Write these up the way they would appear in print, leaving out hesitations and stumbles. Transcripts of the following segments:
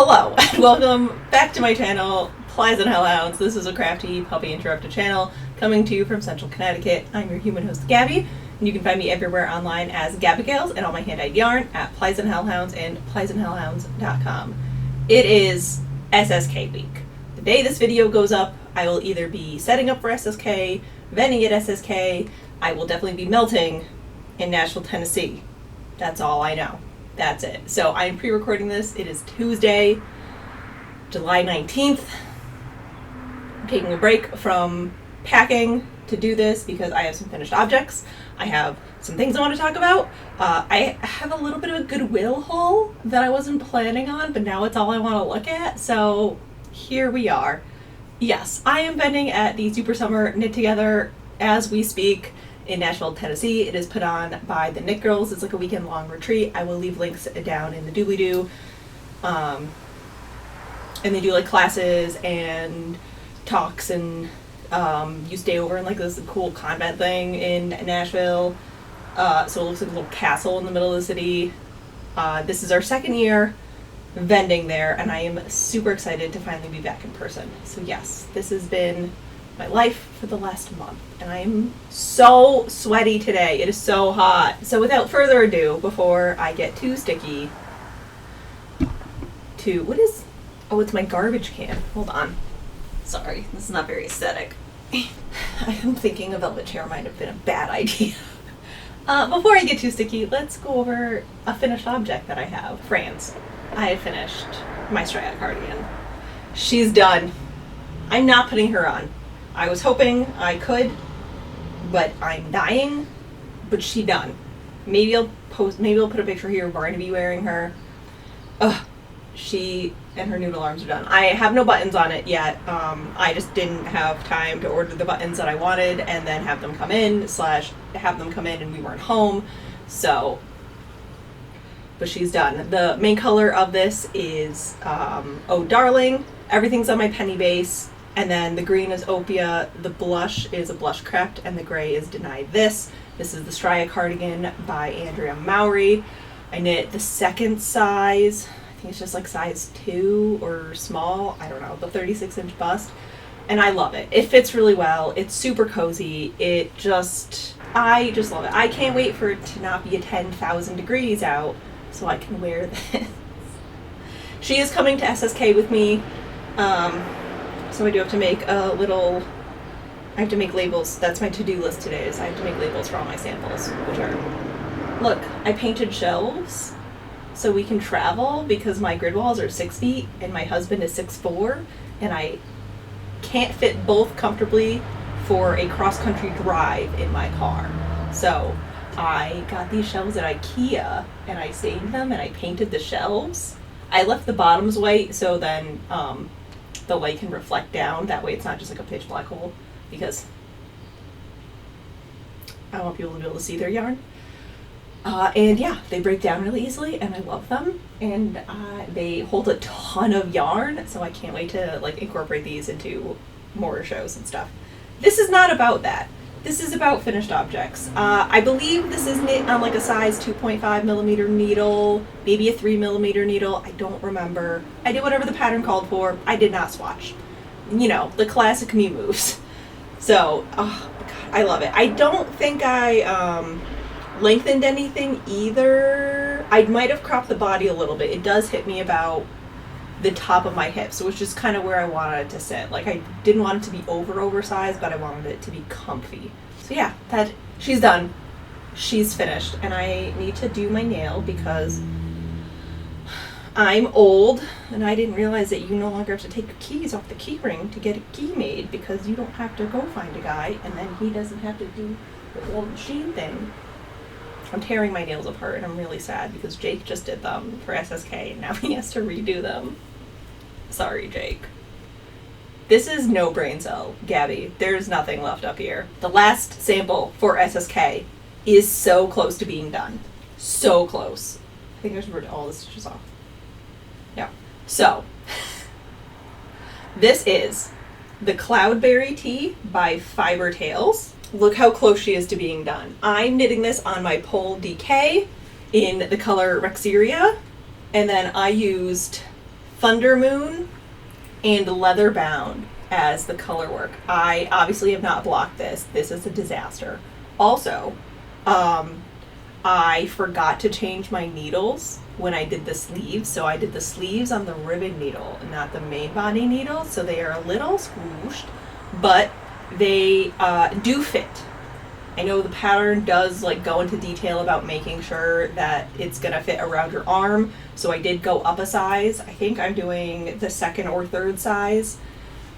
Hello, and welcome back to my channel, Plies and Hellhounds. This is a crafty, puppy interrupted channel coming to you from Central Connecticut. I'm your human host, Gabby, and you can find me everywhere online as Gabigailss and all my hand-dyed yarn at Plies and Hellhounds and pliesandhellhounds.com. It is SSK week. The day this video goes up, I will either be setting up for SSK, vending at SSK, I will definitely be melting in Nashville, Tennessee. That's all I know. That's it. So I'm pre-recording this. It is Tuesday, July 19th. I'm taking a break from packing to do this because I have some finished objects. I have some things I want to talk about. I have a little bit of a Goodwill haul that I wasn't planning on, but now it's all I want to look at. So here we are. Yes, I am vending at the Super Summer KnitTogether as we speak in Nashville, Tennessee. It is put on by the Knit Girls. It's like a weekend-long retreat. I will leave links down in the doobly-doo. And they do like classes and talks, and you stay over in like this cool convent thing in Nashville. So it looks like a little castle in the middle of the city. This is our second year vending there, and I am super excited to finally be back in person. So yes, this has been my life for the last month, and I am so sweaty today. It is so hot. So without further ado, before I get too sticky, it's my garbage can. Hold on. Sorry, this is not very aesthetic. I'm thinking a velvet chair might have been a bad idea. Before I get too sticky, let's go over a finished object that I have. Friends, I have finished my Straya cardigan. She's done. I'm not putting her on. I was hoping I could, but I'm dying. But she done. Maybe I'll put a picture here of Barnaby wearing her. Ugh, she and her noodle arms are done. I have no buttons on it yet. I just didn't have time to order the buttons that I wanted and then have them come in and we weren't home. So, but she's done. The main color of this is Oh Darling. Everything's on my penny base. And then the green is Opia, the blush is a blush crept, and the gray is Deny This. This is the Straya cardigan by Andrea Mowry. I knit the second size. I think it's just like size 2 or small. I don't know, the 36-inch bust. And I love it. It fits really well. It's super cozy. I just love it. I can't wait for it to not be 10,000 degrees out so I can wear this. She is coming to SSK with me. So I do have to make I have to make labels. That's my to-do list today, is I have to make labels for all my samples, which are, look, I painted shelves so we can travel because my grid walls are 6 feet and my husband is 6'4", and I can't fit both comfortably for a cross-country drive in my car. So I got these shelves at IKEA and I saved them and I painted the shelves. I left the bottoms white so then the light can reflect down. That way it's not just like a pitch black hole, because I want people to be able to see their yarn. And yeah, they break down really easily and I love them, and they hold a ton of yarn, so I can't wait to like incorporate these into more shows and stuff. This is not about that. This is about finished objects. I believe this is knit on like a size 2.5 millimeter needle, maybe a 3 millimeter needle. I don't remember. I did whatever the pattern called for. I did not swatch. You know, the classic me moves. So, oh God, I love it. I don't think I lengthened anything either. I might have cropped the body a little bit. It does hit me about the top of my hips, which is kind of where I wanted it to sit. Like, I didn't want it to be oversized, but I wanted it to be comfy. So yeah, she's done. She's finished, and I need to do my nail because I'm old, and I didn't realize that you no longer have to take your keys off the key ring to get a key made, because you don't have to go find a guy, and then he doesn't have to do the old machine thing. I'm tearing my nails apart, and I'm really sad because Jake just did them for SSK, and now he has to redo them. Sorry, Jake. This is no brain cell, Gabby. There's nothing left up here. The last sample for SSK is so close to being done. So close. I think I should rip all the stitches off. No. So, this is the Cloudberry tee by Fiber Tales. Look how close she is to being done. I'm knitting this on my Pole DK in the color Rexeria, and then I used Thunder Moon and Leather Bound as the color work. I obviously have not blocked this. This is a disaster. Also, I forgot to change my needles when I did the sleeves. So I did the sleeves on the ribbon needle, not the main body needle. So they are a little squooshed, but they do fit. I know the pattern does like go into detail about making sure that it's gonna fit around your arm. So I did go up a size. I think I'm doing the 2nd or 3rd size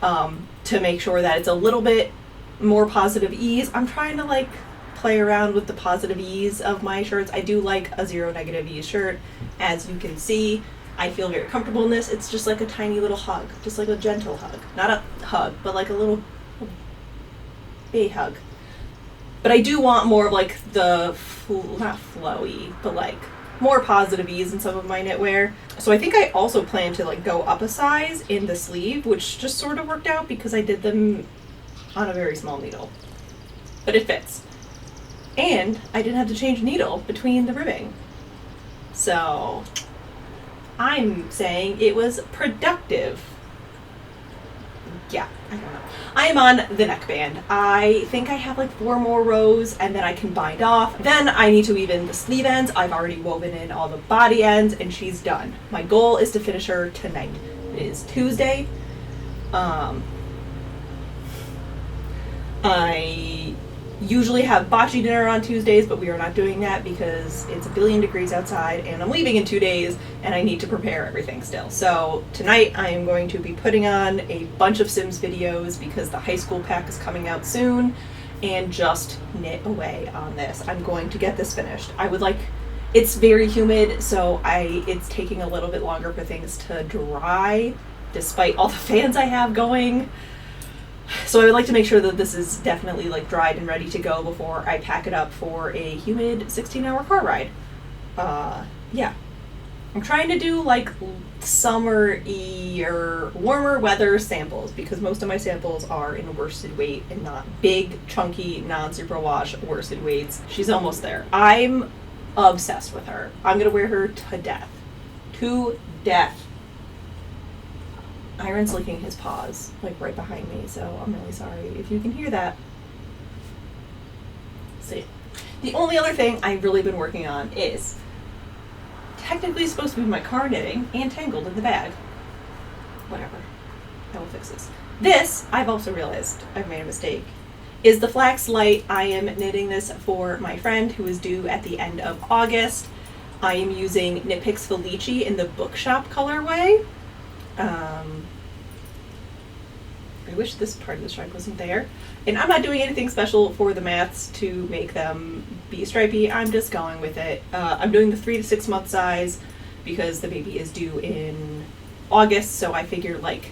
to make sure that it's a little bit more positive ease. I'm trying to like play around with the positive ease of my shirts. I do like a 0 negative ease shirt. As you can see, I feel very comfortable in this. It's just like a tiny little hug, just like a gentle hug. Not a hug, but like a little baby hug. But I do want more of like the, not flowy, but like more positive ease in some of my knitwear. So I think I also plan to like go up a size in the sleeve, which just sort of worked out because I did them on a very small needle. But it fits. And I didn't have to change needle between the ribbing. So I'm saying it was productive. Yeah, I don't know. I am on the neckband. I think I have like 4 more rows and then I can bind off. Then I need to weave in the sleeve ends. I've already woven in all the body ends and she's done. My goal is to finish her tonight. It is Tuesday. I usually have bocce dinner on Tuesdays, but we are not doing that because it's a billion degrees outside and I'm leaving in 2 days and I need to prepare everything still. So tonight I am going to be putting on a bunch of Sims videos because the high school pack is coming out soon and just knit away on this. I'm going to get this finished. It's very humid, so it's taking a little bit longer for things to dry despite all the fans I have going. So I would like to make sure that this is definitely like dried and ready to go before I pack it up for a humid 16-hour car ride. Yeah. I'm trying to do like summer-y or warmer weather samples because most of my samples are in worsted weight and not big, chunky, non-superwash worsted weights. She's almost there. I'm obsessed with her. I'm gonna wear her to death. To death. Iron's licking his paws, like right behind me, so I'm really sorry if you can hear that. See. The only other thing I've really been working on is technically supposed to be my car knitting and tangled in the bag. Whatever. I will fix this. This, I've also realized I've made a mistake, is the Flax Light. I am knitting this for my friend who is due at the end of August. I am using KnitPicks Felici in the Bookshop colorway. I wish this part of the stripe wasn't there. And I'm not doing anything special for the mats to make them be stripy. I'm just going with it. I'm doing the 3 to 6 month size because the baby is due in August, so I figure like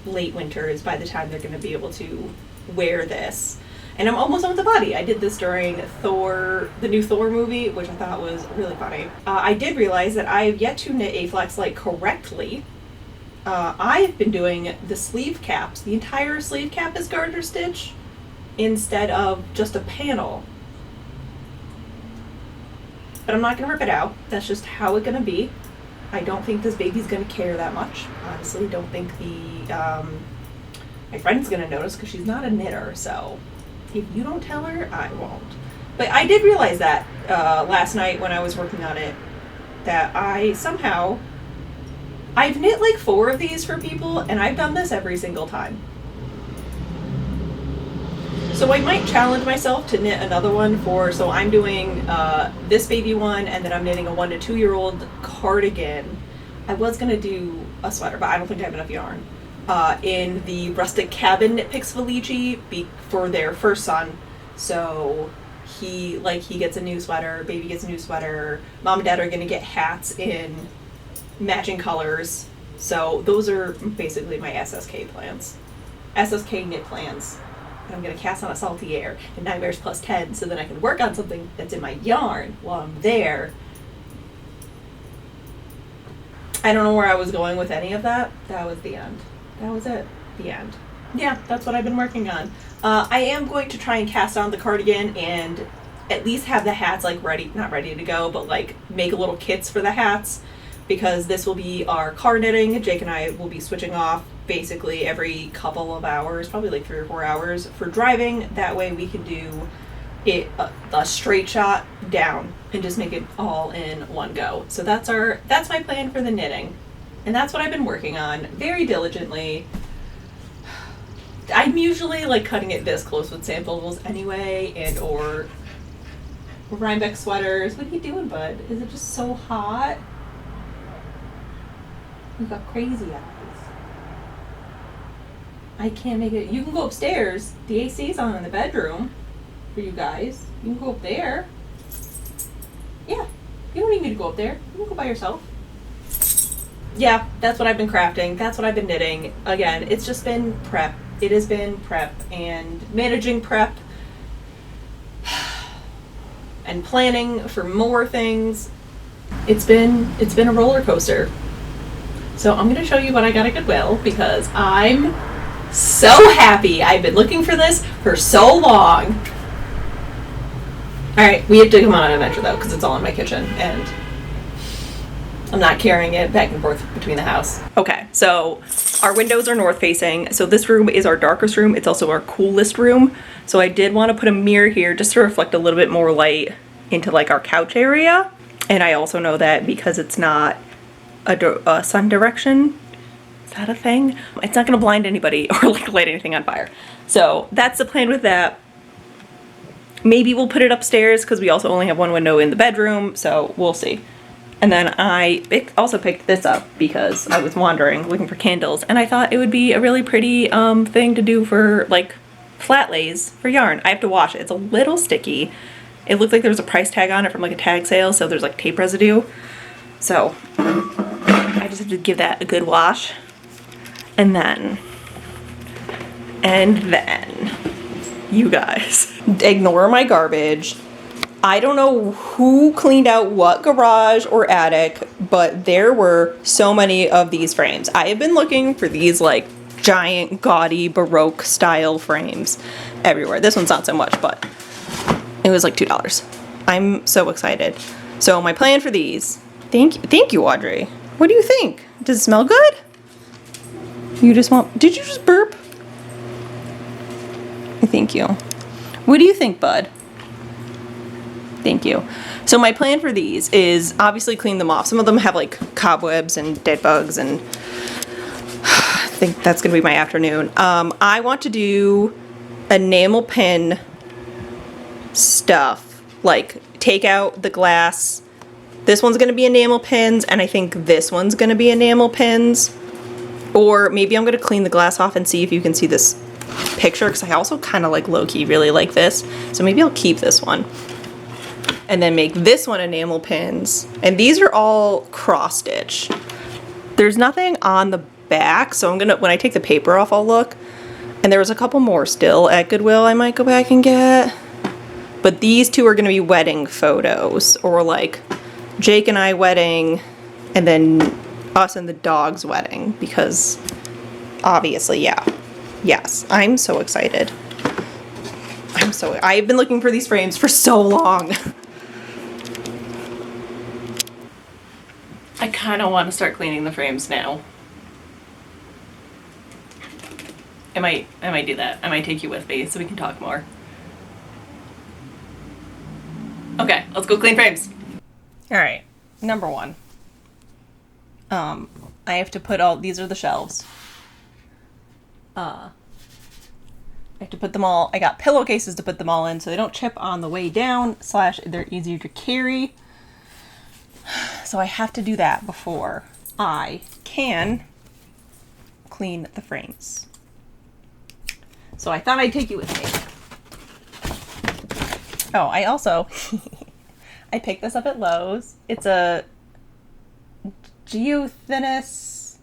late winter is by the time they're going to be able to wear this. And I'm almost done with the body. I did this during the new Thor movie, which I thought was really funny. I did realize that I have yet to knit a Flax Light correctly. I've been doing the sleeve caps. The entire sleeve cap is garter stitch instead of just a panel. But I'm not going to rip it out. That's just how it's going to be. I don't think this baby's going to care that much. Honestly, don't think my friend's going to notice because she's not a knitter, so if you don't tell her, I won't. But I did realize that last night when I was working on it, that I've knit like 4 of these for people, and I've done this every single time. So I might challenge myself to knit another one so I'm doing this baby one, and then I'm knitting a 1 to 2 year old cardigan. I was going to do a sweater, but I don't think I have enough yarn. In the Rustic Cabin KnitPicks Felici for their first son. So he gets a new sweater, baby gets a new sweater, mom and dad are gonna get hats in matching colors. So those are basically my SSK plans. SSK knit plans. And I'm gonna cast on a salty air and Nightmares plus 10 so that I can work on something that's in my yarn while I'm there. I don't know where I was going with any of that. That was the end. That was it. The end. Yeah, that's what I've been working on. I am going to try and cast on the cardigan and at least have the hats like not ready to go, but like make little kits for the hats because this will be our car knitting. Jake and I will be switching off basically every couple of hours, probably like 3 or 4 hours for driving. That way we can do it a straight shot down and just make it all in one go. So that's my plan for the knitting. And that's what I've been working on very diligently. I'm usually like cutting it this close with samples anyway, and or Rhinebeck sweaters. What are you doing, bud? Is it just so hot? You've got crazy eyes. I can't make it. You can go upstairs. The AC's on in the bedroom for you guys. You can go up there. Yeah, you don't need me to go up there. You can go by yourself. Yeah, that's what I've been crafting. That's what I've been knitting. Again, it's just been prep. It has been prep and managing prep and planning for more things. It's been a roller coaster. So I'm gonna show you what I got at Goodwill because I'm so happy. I've been looking for this for so long. All right, we have to come on an adventure though because it's all in my kitchen and I'm not carrying it back and forth between the house. Okay, so our windows are north facing. So this room is our darkest room. It's also our coolest room. So I did want to put a mirror here just to reflect a little bit more light into like our couch area. And I also know that because it's not a sun direction, is that a thing? It's not gonna blind anybody or like light anything on fire. So that's the plan with that. Maybe we'll put it upstairs because we also only have one window in the bedroom. So we'll see. And then I also picked this up because I was wandering looking for candles and I thought it would be a really pretty thing to do for like flat lays for yarn. I have to wash it. It's a little sticky. It looked like there was a price tag on it from like a tag sale, so there's like tape residue. So I just have to give that a good wash. And then you guys, ignore my garbage. I don't know who cleaned out what garage or attic, but there were so many of these frames. I have been looking for these like giant, gaudy, Baroque style frames everywhere. This one's not so much, but it was like $2. I'm so excited. So my plan for these, thank you, Audrey. What do you think? Does it smell good? Did you just burp? Thank you. What do you think, bud? Thank you. So my plan for these is obviously clean them off. Some of them have like cobwebs and dead bugs and I think that's gonna be my afternoon. I want to do enamel pin stuff, like take out the glass. This one's gonna be enamel pins and I think this one's gonna be enamel pins. Or maybe I'm gonna clean the glass off and see if you can see this picture because I also kind of like low-key really like this. So maybe I'll keep this one. And then make this one enamel pins. And these are all cross stitch. There's nothing on the back, so I'm gonna, when I take the paper off, I'll look. And there was a couple more still at Goodwill I might go back and get. But these two are gonna be wedding photos, or like Jake and I wedding, and then us and the dog's wedding, because obviously, yeah. Yes, I'm so excited. I've been looking for these frames for so long. I kind of want to start cleaning the frames now. I might do that. I might take you with me so we can talk more. Okay, let's go clean frames. All right, number one. I have to put these are the shelves. I have to put them all, I got pillowcases to put them all in so they don't chip on the way down, / they're easier to carry. So I have to do that before I can clean the frames. So I thought I'd take you with me. Oh, I also, I picked this up at Lowe's. It's a Geothinus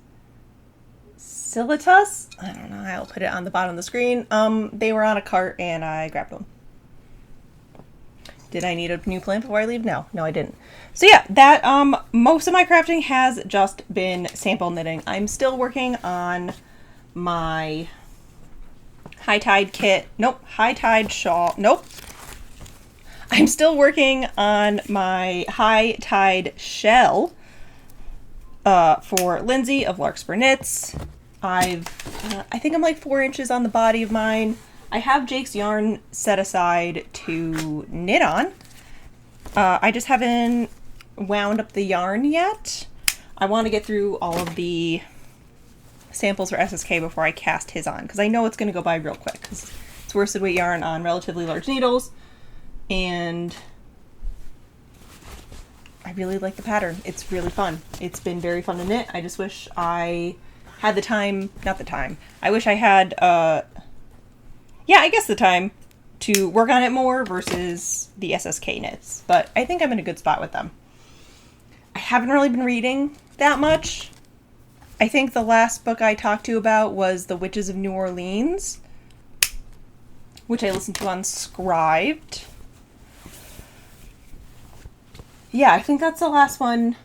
Silitus. I don't know. I'll put it on the bottom of the screen. They were on a cart and I grabbed them. Did I need a new plant before I leave? No, I didn't. So yeah, that most of my crafting has just been sample knitting. I'm still working on my high tide kit. Nope, high tide shawl. Nope. I'm still working on my high tide shell. for Lindsay of Larkspur Knits. I think I'm like 4 inches on the body of mine. I have Jake's yarn set aside to knit on. I just haven't wound up the yarn yet. I want to get through all of the samples for SSK before I cast his on, because I know it's going to go by real quick, because it's worsted weight yarn on relatively large needles, and I really like the pattern. It's really fun. It's been very fun to knit. I just wish I had the time, I wish I had, the time to work on it more versus the SSK knits, but I think I'm in a good spot with them. I haven't really been reading that much. I think the last book I talked to you about was The Witches of New Orleans, which I listened to on Scribed. Yeah, I think that's the last one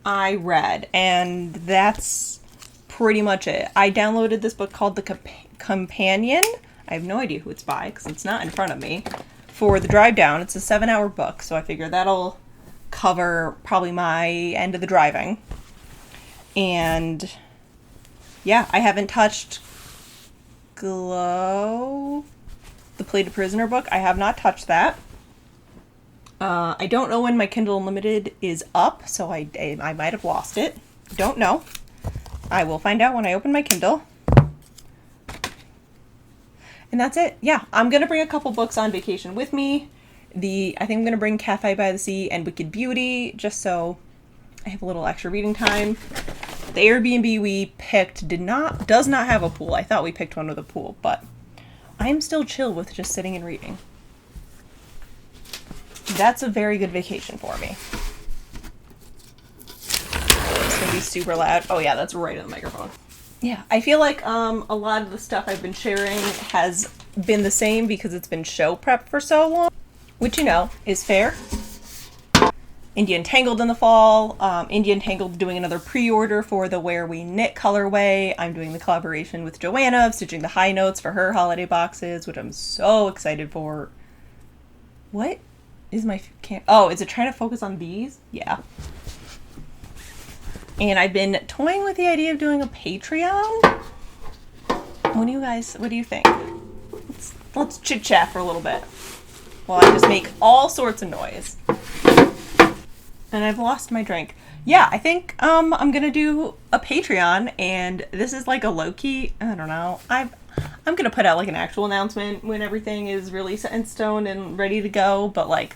I read, and that's pretty much it. I downloaded this book called The Companion. I have no idea who it's by, because it's not in front of me. For the drive down, it's a 7-hour book, so I figure that'll cover probably my end of the driving. And yeah, I haven't touched Glow, the Plated Prisoner book. I have not touched that. I don't know when my Kindle Unlimited is up, so I might have lost it. Don't know. I will find out when I open my Kindle. And that's it. Yeah, I'm going to bring a couple books on vacation with me. I think I'm going to bring Cafe by the Sea and Wicked Beauty, just so I have a little extra reading time. The Airbnb we picked does not have a pool. I thought we picked one with a pool, but I'm still chill with just sitting and reading. That's a very good vacation for me. It's going to be super loud. Oh yeah, that's right in the microphone. Yeah, I feel like a lot of the stuff I've been sharing has been the same because it's been show prep for so long, which, you know, is fair. India Entangled in the fall. India Entangled doing another pre-order for the Where We Knit colorway. I'm doing the collaboration with Joanna of stitching the high notes for her holiday boxes, which I'm so excited for. What is my oh, is it trying to focus on these? Yeah. And I've been toying with the idea of doing a Patreon. What do you think? Let's chit chat for a little bit while I just make all sorts of noise. And I've lost my drink. Yeah, I think I'm gonna do a Patreon, and this is like a low-key, I don't know. I'm gonna put out like an actual announcement when everything is really set in stone and ready to go, but like,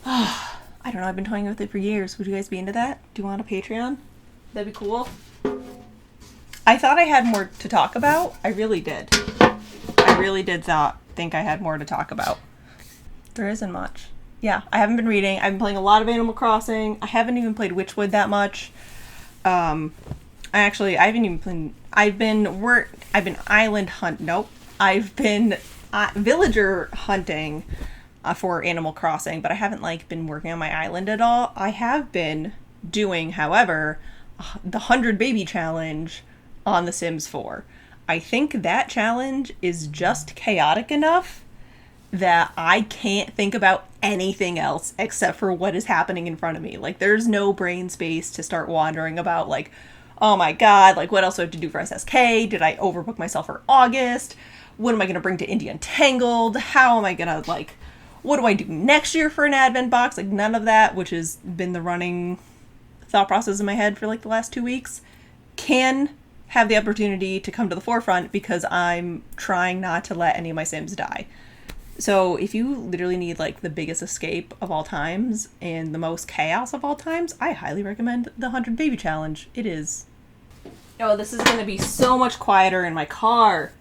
I don't know, I've been toying with it for years. Would you guys be into that? Do you want a Patreon? That'd be cool. I thought I had more to talk about. I really did. I really did think I had more to talk about. There isn't much. Yeah, I haven't been reading. I've been playing a lot of Animal Crossing. I haven't even played Witchwood that much. I've been villager hunting for Animal Crossing, but I haven't been working on my island at all. I have been doing, however, the 100 baby challenge on The Sims 4. I think that challenge is just chaotic enough that I can't think about anything else except for what is happening in front of me. Like, there's no brain space to start wandering about, like, oh my god, like, what else do I have to do for SSK? Did I overbook myself for August? What am I going to bring to India Entangled? How am I going to, like, what do I do next year for an advent box? Like, none of that, which has been the running thought process in my head for, like, the last 2 weeks, can have the opportunity to come to the forefront because I'm trying not to let any of my Sims die. So if you literally need, like, the biggest escape of all times and the most chaos of all times, I highly recommend the 100 Baby Challenge. It is. Oh, this is going to be so much quieter in my car.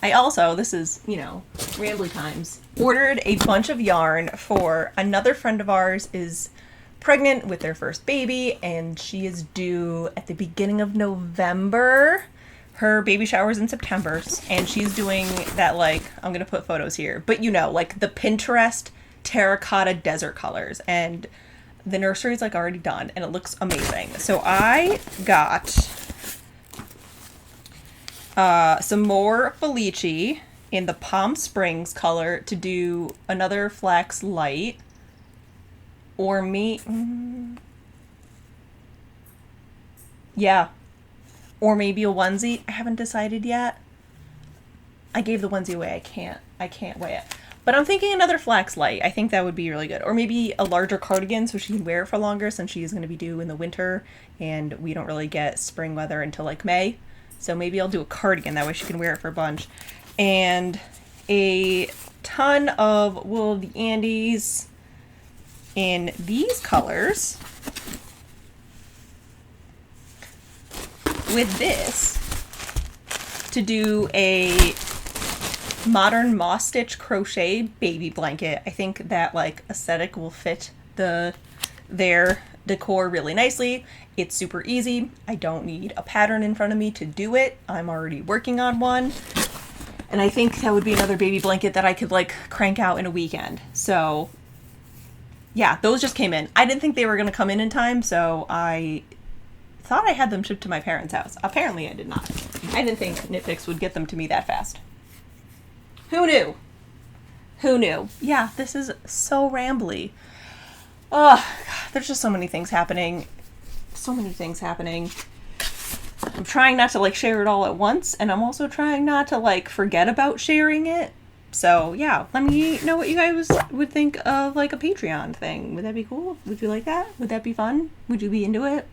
I also, this is, rambly times, ordered a bunch of yarn for another friend of ours is pregnant with their first baby, and she is due at the beginning of November. Her baby shower's in September, and she's doing that, like, I'm going to put photos here, but like the Pinterest terracotta desert colors, and the nursery's, like, already done, and it looks amazing. So I got some more Felici in the Palm Springs color to do another Flax Light, or Yeah. Or maybe a onesie. I haven't decided yet. I gave the onesie away. I can't weigh it. But I'm thinking another Flax Light. I think that would be really good. Or maybe a larger cardigan so she can wear it for longer, since she is going to be due in the winter and we don't really get spring weather until like May. So maybe I'll do a cardigan. That way she can wear it for a bunch. And a ton of Wool of the Andes in these colors. With this, to do a modern moss stitch crochet baby blanket. I think that like aesthetic will fit their decor really nicely. It's super easy. I don't need a pattern in front of me to do it. I'm already working on one. And I think that would be another baby blanket that I could like crank out in a weekend. So yeah, those just came in. I didn't think they were going to come in time, so I thought I had them shipped to my parents' house. Apparently I did not. I didn't think KnitPicks would get them to me that fast. Who knew? Who knew? Yeah, this is so rambly. Oh, there's just so many things happening. So many things happening. I'm trying not to like share it all at once, and I'm also trying not to like forget about sharing it. So yeah, let me know what you guys would think of like a Patreon thing. Would that be cool? Would you like that? Would that be fun? Would you be into it?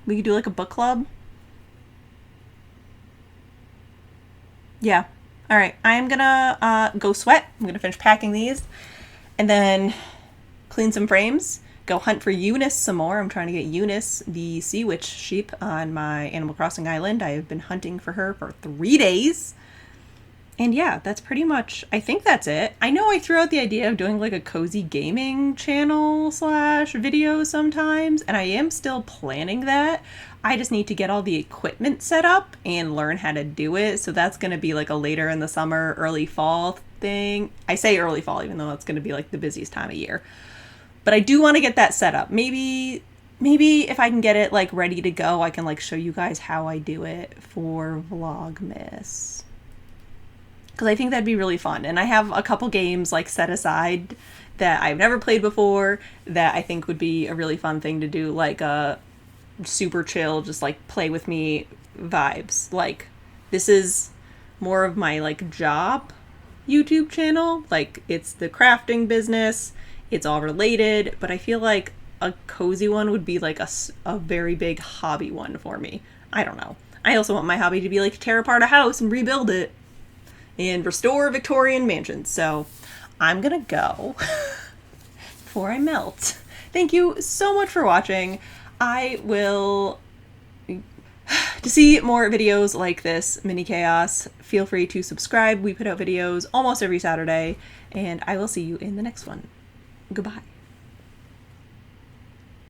We could do like a book club. Yeah. All right, I am gonna go sweat. I'm gonna finish packing these and then clean some frames, go hunt for Eunice some more. I'm trying to get Eunice, the sea witch sheep, on my Animal Crossing island. I have been hunting for her for 3 days. And yeah, that's pretty much, I think that's it. I know I threw out the idea of doing like a cozy gaming channel / video sometimes, and I am still planning that. I just need to get all the equipment set up and learn how to do it. So that's going to be like a later in the summer, early fall thing. I say early fall, even though that's going to be like the busiest time of year. But I do want to get that set up. Maybe if I can get it like ready to go, I can like show you guys how I do it for Vlogmas. Because I think that'd be really fun. And I have a couple games like set aside that I've never played before that I think would be a really fun thing to do, like a super chill, just like play with me vibes. Like, this is more of my like job YouTube channel. Like, it's the crafting business. It's all related, but I feel like a cozy one would be like a very big hobby one for me. I don't know. I also want my hobby to be like tear apart a house and rebuild it and restore Victorian mansions. So I'm gonna go before I melt. Thank you so much for watching. I will, to see more videos like this mini chaos, feel free to subscribe. We put out videos almost every Saturday, and I will see you in the next one. Goodbye.